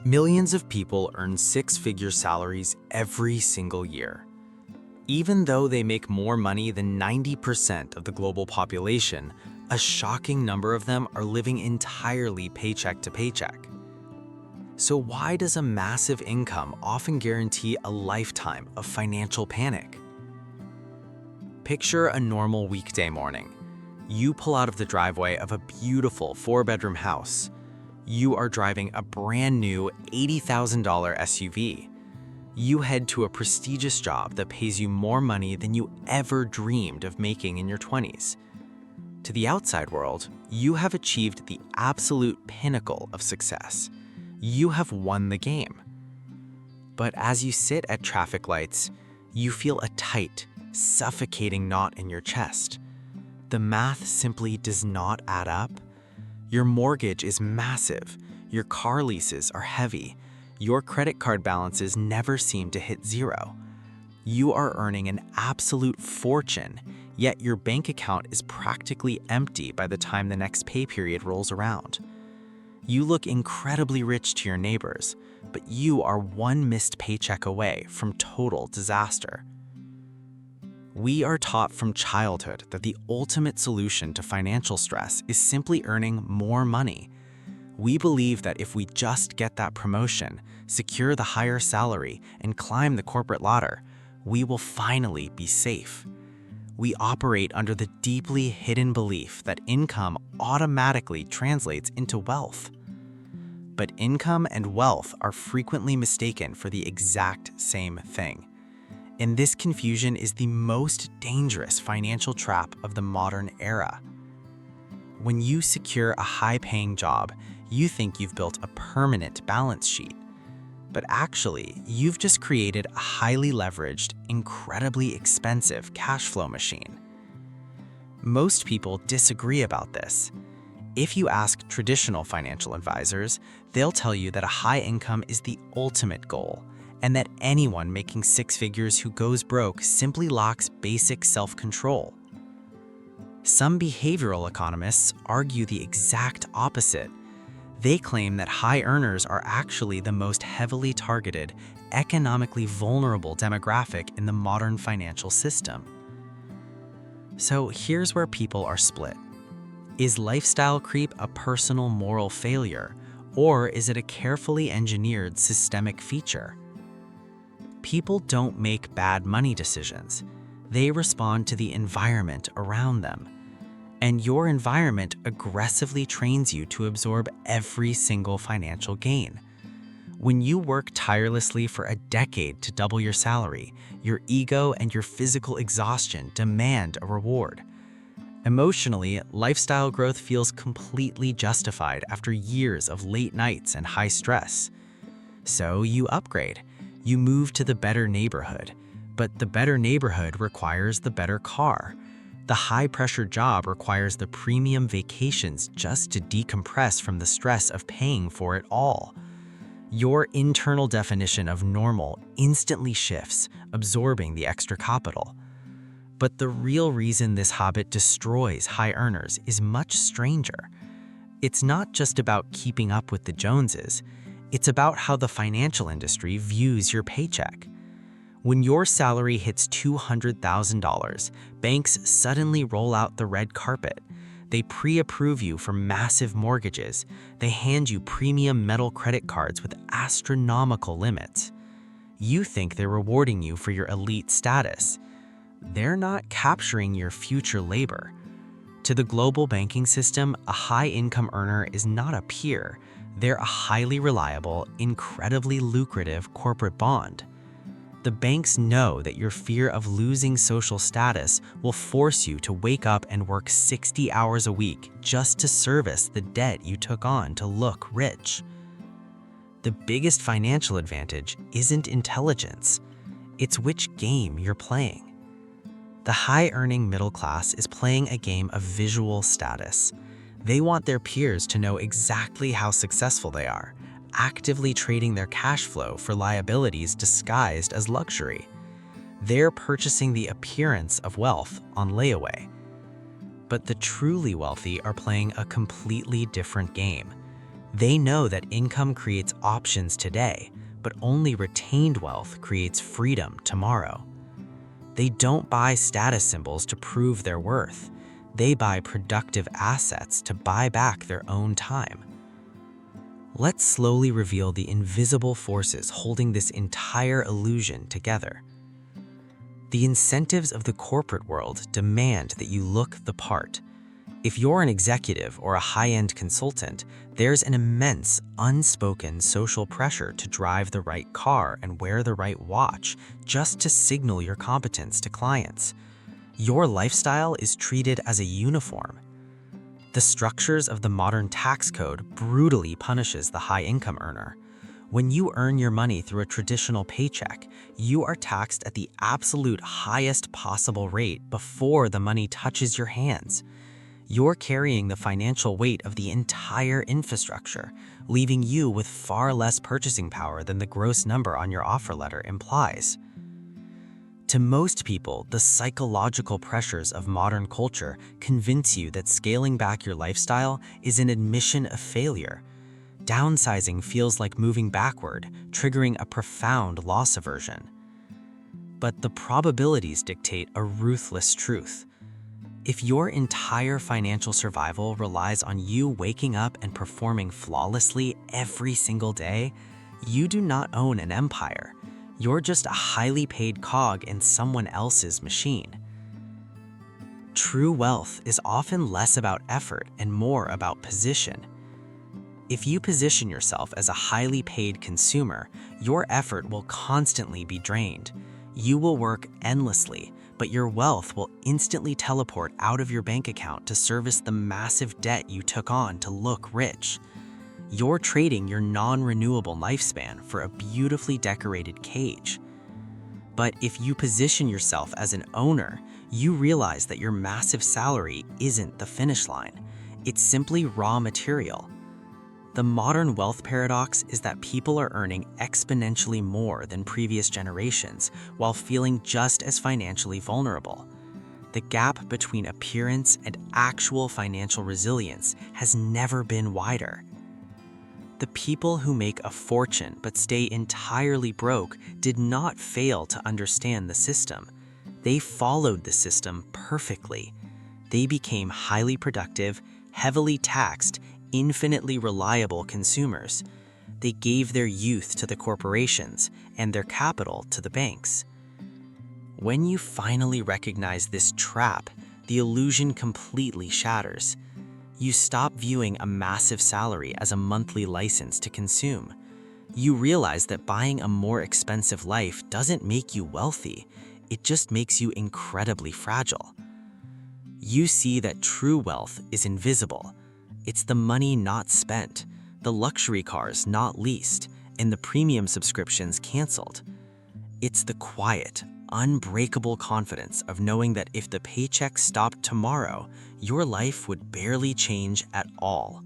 Millions of people earn six-figure salaries every single year. Even though they make more money than 90% of the global population, a shocking number of them are living entirely paycheck to paycheck. So why does a massive income often guarantee a lifetime of financial panic? Picture a normal weekday morning. You pull out of the driveway of a beautiful four-bedroom house. You are driving a brand new $80,000 SUV. You head to a prestigious job that pays you more money than you ever dreamed of making in your 20s. To the outside world, you have achieved the absolute pinnacle of success. You have won the game. But as you sit at traffic lights, you feel a tight, suffocating knot in your chest. The math simply does not add up. Your mortgage is massive, your car leases are heavy, your credit card balances never seem to hit zero. You are earning an absolute fortune, yet your bank account is practically empty by the time the next pay period rolls around. You look incredibly rich to your neighbors, but you are one missed paycheck away from total disaster. We are taught from childhood that the ultimate solution to financial stress is simply earning more money. We believe that if we just get that promotion, secure the higher salary, and climb the corporate ladder, we will finally be safe. We operate under the deeply hidden belief that income automatically translates into wealth. But income and wealth are frequently mistaken for the exact same thing. And this confusion is the most dangerous financial trap of the modern era. When you secure a high-paying job, you think you've built a permanent balance sheet. But actually, you've just created a highly leveraged, incredibly expensive cash flow machine. Most people disagree about this. If you ask traditional financial advisors, they'll tell you that a high income is the ultimate goal, and that anyone making six figures who goes broke simply lacks basic self-control. Some behavioral economists argue the exact opposite. They claim that high earners are actually the most heavily targeted, economically vulnerable demographic in the modern financial system. So here's where people are split. Is lifestyle creep a personal moral failure, or is it a carefully engineered systemic feature? People don't make bad money decisions. They respond to the environment around them. And your environment aggressively trains you to absorb every single financial gain. When you work tirelessly for a decade to double your salary, your ego and your physical exhaustion demand a reward. Emotionally, lifestyle growth feels completely justified after years of late nights and high stress. So you upgrade. You move to the better neighborhood, but the better neighborhood requires the better car. The high-pressure job requires the premium vacations just to decompress from the stress of paying for it all. Your internal definition of normal instantly shifts, absorbing the extra capital. But the real reason this habit destroys high earners is much stranger. It's not just about keeping up with the Joneses. It's about how the financial industry views your paycheck. When your salary hits $200,000, banks suddenly roll out the red carpet. They pre-approve you for massive mortgages. They hand you premium metal credit cards with astronomical limits. You think they're rewarding you for your elite status. They're not capturing your future labor. To the global banking system, a high-income earner is not a peer. They're a highly reliable, incredibly lucrative corporate bond. The banks know that your fear of losing social status will force you to wake up and work 60 hours a week just to service the debt you took on to look rich. The biggest financial advantage isn't intelligence. It's which game you're playing. The high-earning middle class is playing a game of visual status. They want their peers to know exactly how successful they are, actively trading their cash flow for liabilities disguised as luxury. They're purchasing the appearance of wealth on layaway. But the truly wealthy are playing a completely different game. They know that income creates options today, but only retained wealth creates freedom tomorrow. They don't buy status symbols to prove their worth. They buy productive assets to buy back their own time. Let's slowly reveal the invisible forces holding this entire illusion together. The incentives of the corporate world demand that you look the part. If you're an executive or a high-end consultant, there's an immense, unspoken social pressure to drive the right car and wear the right watch just to signal your competence to clients. Your lifestyle is treated as a uniform. The structures of the modern tax code brutally punishes the high-income earner. When you earn your money through a traditional paycheck, you are taxed at the absolute highest possible rate before the money touches your hands. You're carrying the financial weight of the entire infrastructure, leaving you with far less purchasing power than the gross number on your offer letter implies. To most people, the psychological pressures of modern culture convince you that scaling back your lifestyle is an admission of failure. Downsizing feels like moving backward, triggering a profound loss aversion. But the probabilities dictate a ruthless truth. If your entire financial survival relies on you waking up and performing flawlessly every single day, you do not own an empire. You're just a highly paid cog in someone else's machine. True wealth is often less about effort and more about position. If you position yourself as a highly paid consumer, your effort will constantly be drained. You will work endlessly, but your wealth will instantly teleport out of your bank account to service the massive debt you took on to look rich. You're trading your non-renewable lifespan for a beautifully decorated cage. But if you position yourself as an owner, you realize that your massive salary isn't the finish line. It's simply raw material. The modern wealth paradox is that people are earning exponentially more than previous generations while feeling just as financially vulnerable. The gap between appearance and actual financial resilience has never been wider. The people who make a fortune but stay entirely broke did not fail to understand the system. They followed the system perfectly. They became highly productive, heavily taxed, infinitely reliable consumers. They gave their youth to the corporations and their capital to the banks. When you finally recognize this trap, the illusion completely shatters. You stop viewing a massive salary as a monthly license to consume. You realize that buying a more expensive life doesn't make you wealthy, it just makes you incredibly fragile. You see that true wealth is invisible. It's the money not spent, the luxury cars not leased, and the premium subscriptions canceled. It's the quiet, unbreakable confidence of knowing that if the paycheck stopped tomorrow, your life would barely change at all.